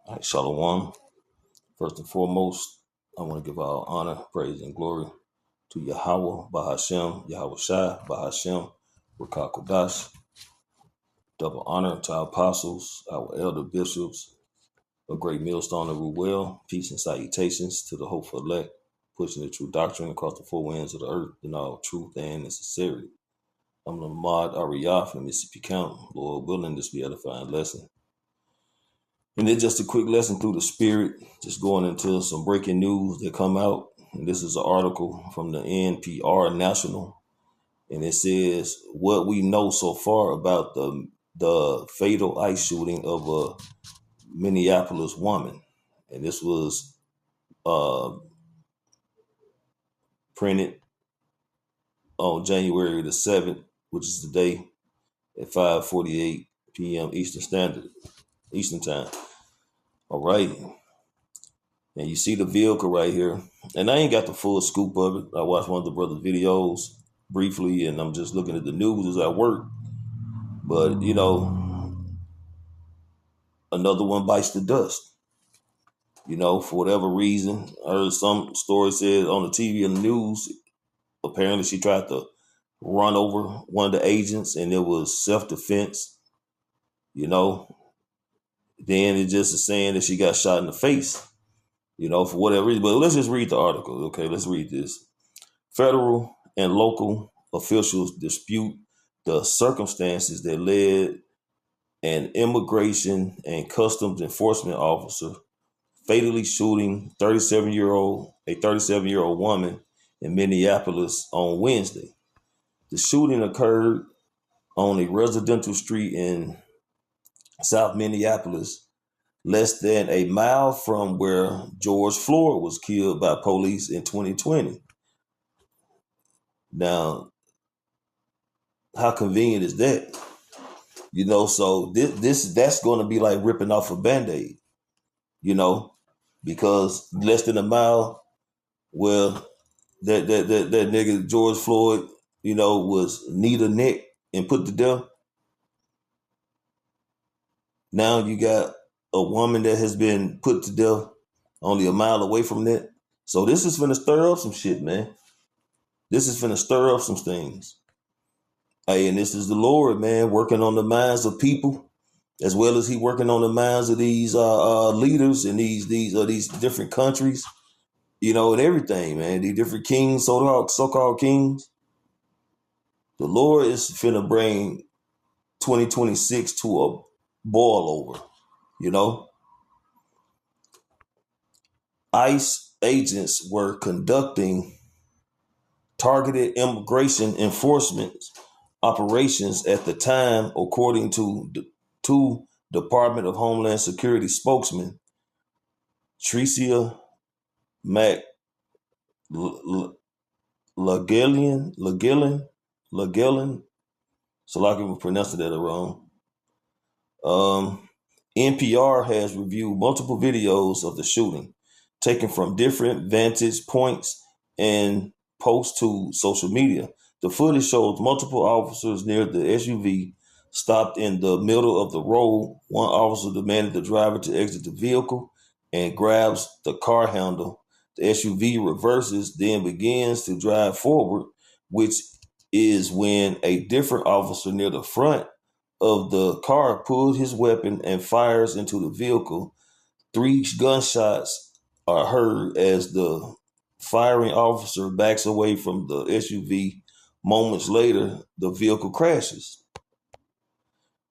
All right, Shalom. First and foremost, I want to give all honor, praise, and glory to Yahweh, Bahashem, Yahweh Shai, Bahashem, Rakah Kodash. Double honor to our apostles, our elder bishops, a great millstone of Ruel. Peace and salutations to the hopeful elect, pushing the true doctrine across the four winds of the earth in all truth and sincerity. I'm Lamad Ariyah from Mississippi County. Lord willing, this be edifying lesson. And then just a quick lesson through the spirit, just going into some breaking news that come out. And this is an article from the NPR National. And it says what we know so far about the fatal ICE shooting of a Minneapolis woman. And this was printed on January the 7th, which is today at 5:48 p.m. Eastern time. All right. And you see the vehicle right here. And I ain't got the full scoop of it. I watched one of the brother's videos briefly, and I'm just looking at the news as I work. But, another one bites the dust. For whatever reason. I heard some story said on the TV and the news, apparently she tried to run over one of the agents, and it was self-defense. Then it just is saying that she got shot in the face. For whatever reason. But let's just read the article, okay? Let's read this. Federal and local officials dispute the circumstances that led an immigration and customs enforcement officer fatally shooting a 37-year-old woman in Minneapolis on Wednesday. The shooting occurred on a residential street in South Minneapolis, less than a mile from where George Floyd was killed by police in 2020. Now, how convenient is that? So that's going to be like ripping off a Band-Aid, because less than a mile where that nigga George Floyd, was knee to neck and put to death. Now you got a woman that has been put to death only a mile away from that. So this is finna stir up some shit, man. This is finna stir up some things. Hey, and this is the Lord, man, working on the minds of people, as well as he working on the minds of these leaders in these different countries, and everything, man. These different kings, so-called kings. The Lord is finna bring 2026 to a boil over, ICE agents were conducting targeted immigration enforcement operations at the time, according to two Department of Homeland Security spokesman Tricia McLaughlin. So I can pronounce that wrong. NPR has reviewed multiple videos of the shooting, taken from different vantage points and posts to social media. The footage shows multiple officers near the SUV stopped in the middle of the road. One officer demanded the driver to exit the vehicle and grabs the car handle. The SUV reverses, then begins to drive forward, which is when a different officer near the front of the car pulled his weapon and fires into the vehicle. 3 gunshots are heard as the firing officer backs away from the SUV. Moments later, the vehicle crashes.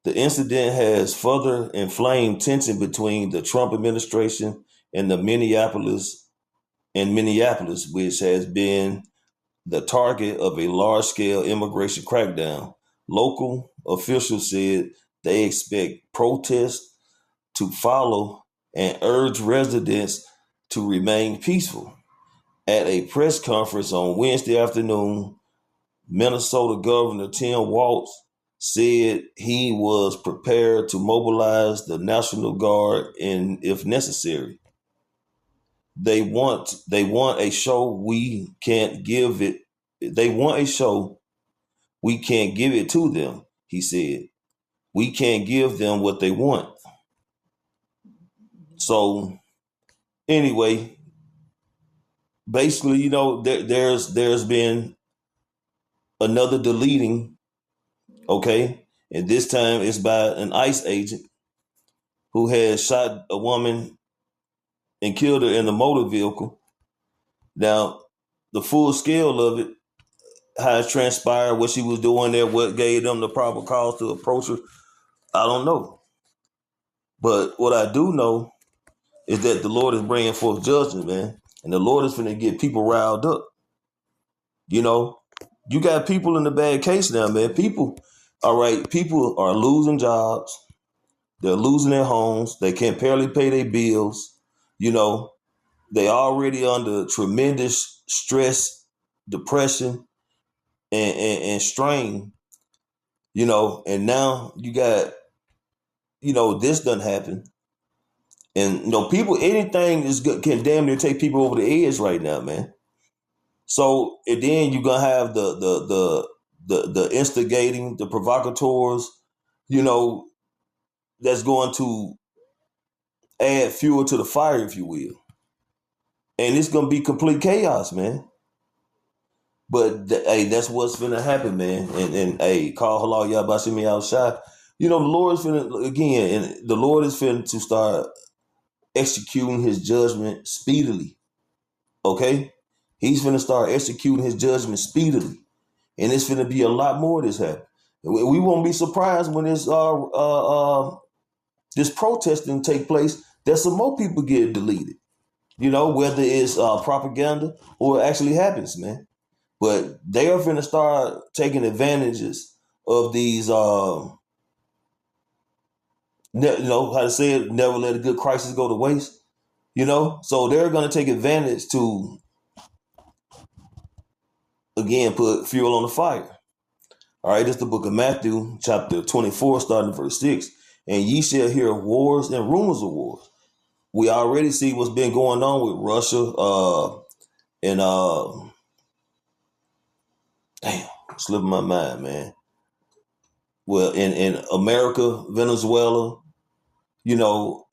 The incident has further inflamed tension between the Trump administration and Minneapolis, which has been the target of a large-scale immigration crackdown. Local officials said they expect protests to follow and urge residents to remain peaceful. At a press conference on Wednesday afternoon, Minnesota Governor Tim Walz said he was prepared to mobilize the National Guard if necessary. They want a show we can't give it. They want a show we can't give it to them, he said. We can't give them what they want. So anyway, basically, there's been another deleting, okay? And this time it's by an ICE agent who has shot a woman and killed her in a motor vehicle. Now, the full scale of it, how it transpired, what she was doing there, what gave them the proper cause to approach her, I don't know. But what I do know is that the Lord is bringing forth judgment, man. And the Lord is going to get people riled up. You know, you got people in the bad case now, man. People are losing jobs. They're losing their homes. They can't barely pay their bills. You know, they already under tremendous stress, depression, and strain, and now you got, this doesn't happen. And, people, anything is good, can damn near take people over the edge right now, man. So, and then you're going to have the instigating, the provocateurs, that's going to add fuel to the fire, if you will. And it's going to be complete chaos, man. But hey, that's what's gonna happen, man. And hey, call halal yabashimi outside. The Lord is finna again, and the Lord is finna to start executing His judgment speedily. Okay, He's finna start executing His judgment speedily, and it's finna be a lot more of this happen. We won't be surprised when this protesting take place that some more people get deleted. Whether it's propaganda or it actually happens, man. But they are going to start taking advantages of these, how to say it, never let a good crisis go to waste, So they're going to take advantage to, again, put fuel on the fire. All right, this is the book of Matthew, chapter 24, starting at verse 6. And ye shall hear of wars and rumors of wars. We already see what's been going on with Russia and, damn, slipping my mind, man. Well, in America, Venezuela,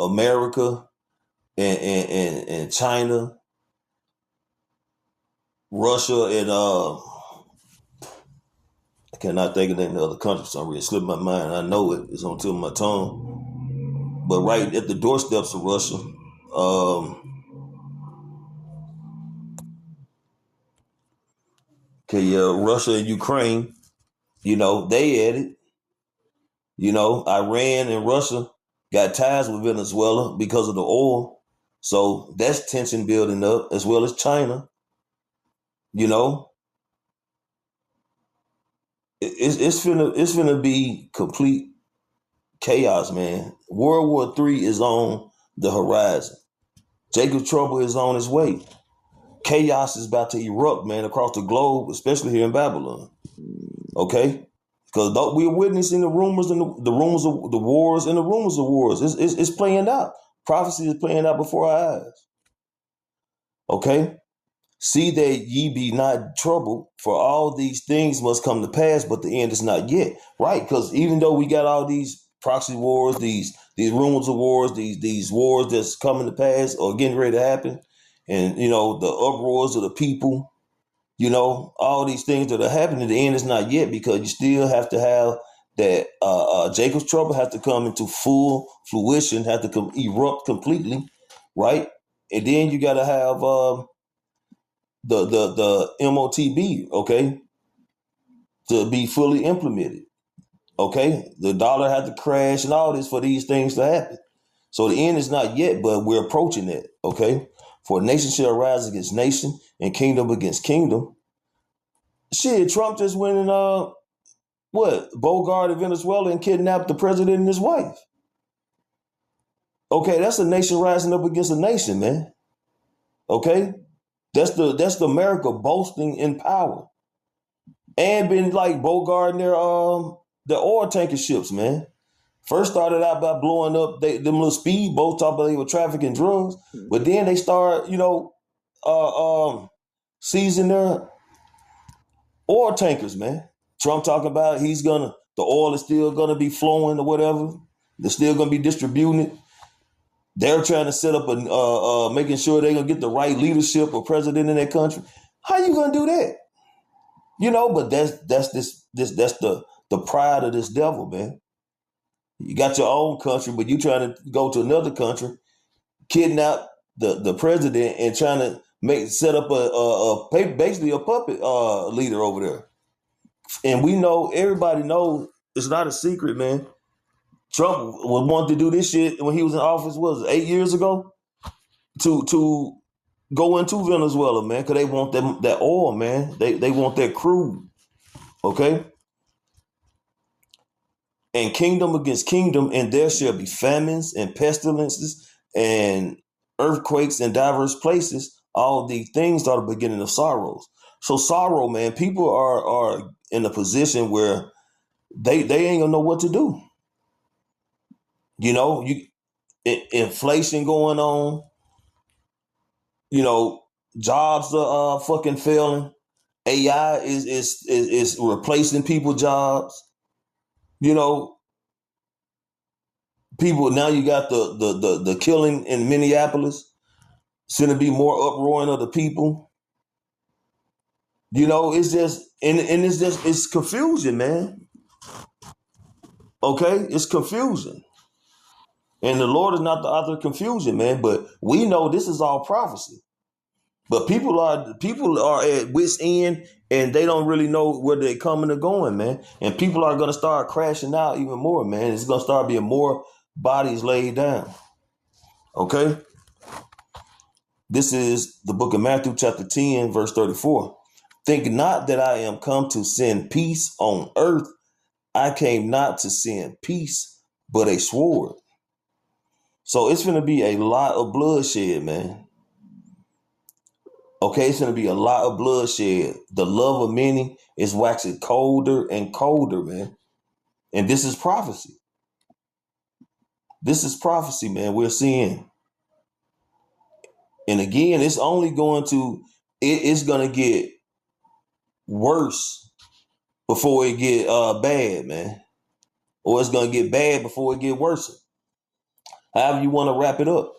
America and China, Russia, and I cannot think of any other country for some reason. Slipped my mind. I know it. It's on the tip of my tongue. But right at the doorsteps of Russia, Russia and Ukraine, they at it. Iran and Russia got ties with Venezuela because of the oil. So that's tension building up, as well as China. It's finna be complete chaos, man. World War III is on the horizon. Jacob's trouble is on its way. Chaos is about to erupt, man, across the globe, especially here in Babylon. Okay, because we're witnessing the rumors and the rumors of the wars and the rumors of wars. It's playing out. Prophecy is playing out before our eyes. Okay. See that ye be not troubled, for all these things must come to pass, but the end is not yet. Right? Because even though we got all these proxy wars, these rumors of wars, these wars that's coming to pass or getting ready to happen, and the uproars of the people, all these things that are happening, the end is not yet, because you still have to have that Jacob's trouble has to come into full fruition, have to erupt completely, right? And then you got to have the MOTB, okay, to be fully implemented. Okay, the dollar had to crash and all this for these things to happen. So the end is not yet, but we're approaching it. Okay, for nation shall rise against nation and kingdom against kingdom. Shit, Trump just went and bogarted Venezuela and kidnapped the president and his wife. Okay, that's a nation rising up against a nation, man. Okay, that's the America boasting in power and been like bogarting their oil tanker ships, man. First started out by blowing up them little speedboats, talking about they were trafficking drugs, but then they start, seizing their oil tankers, man. Trump talking about the oil is still gonna be flowing or whatever. They're still gonna be distributing it. They're trying to set up making sure they're gonna get the right leadership or president in that country. How you gonna do that? But that's the pride of this devil, man. You got your own country, but you trying to go to another country, kidnap the president, and trying to set up basically a puppet leader over there. And we know, everybody knows, it's not a secret, man. Trump was wanting to do this shit when he was in office. What was it, 8 years ago? To go into Venezuela, man, because they want that oil, man. They want that crude. Okay. And kingdom against kingdom, and there shall be famines and pestilences and earthquakes in diverse places. All these things are the beginning of sorrows. So sorrow, man, people are in a position where they ain't gonna know what to do. Inflation going on. Jobs are fucking failing. AI is replacing people's jobs. People, now you got the killing in Minneapolis. It's going to be more uproaring of the people. It's just it's confusion, man. Okay, it's confusion, and the Lord is not the author of confusion, man. But we know this is all prophecy. But people are at wit's end, and they don't really know where they're coming or going, man. And people are going to start crashing out even more, man. It's going to start being more bodies laid down. Okay? This is the book of Matthew chapter 10, verse 34. Think not that I am come to send peace on earth. I came not to send peace, but a sword. So it's going to be a lot of bloodshed, man. Okay, it's going to be a lot of bloodshed. The love of many is waxing colder and colder, man. And this is prophecy. This is prophecy, man. We're seeing. And again, it's only it's going to get worse before it get bad, man. Or it's going to get bad before it get worse. However you want to wrap it up.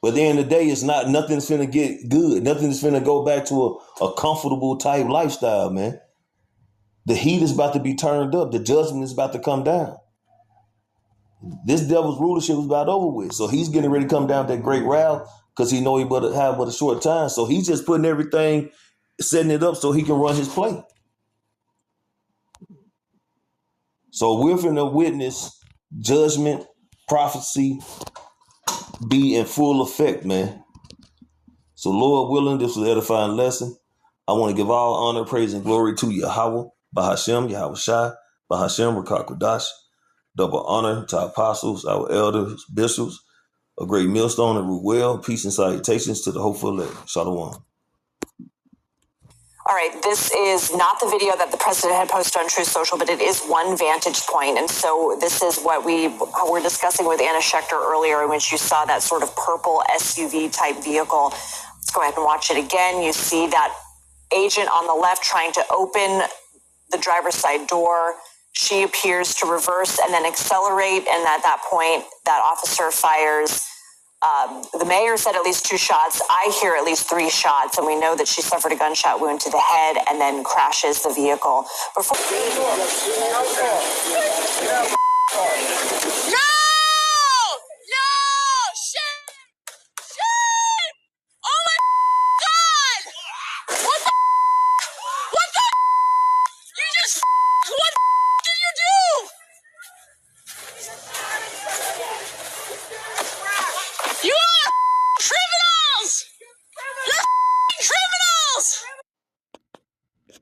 But at the end of the day, it's not, nothing's finna get good. Nothing's finna go back to a comfortable type lifestyle, man. The heat is about to be turned up. The judgment is about to come down. This devil's rulership is about over with. So he's getting ready to come down with that great wrath because he know he have but a short time. So he's just putting everything, setting it up so he can run his play. So we're finna witness judgment, prophecy be in full effect, man. So Lord willing, this was an edifying lesson. I want to give all honor, praise, and glory to Yahweh, Bahashem, Yahweh Shai, Bahashem, Rakak Kodash. Double honor to our apostles, our elders, bishops, a great millstone and root well. Peace and salutations to the hopeful elect. Shalom. All right, this is not the video that the president had posted on Truth Social, but it is one vantage point. And so this is what we were discussing with Anna Schechter earlier, in which you saw that sort of purple SUV type vehicle. Let's go ahead and watch it again. You see that agent on the left trying to open the driver's side door. She appears to reverse and then accelerate. And at that point, that officer fires. The mayor said at least 2 shots. I hear at least 3 shots, and we know that she suffered a gunshot wound to the head and then crashes the vehicle. No! No! Shit! Shit! Oh my God! What the? What the? You just... What did you do? You are criminals!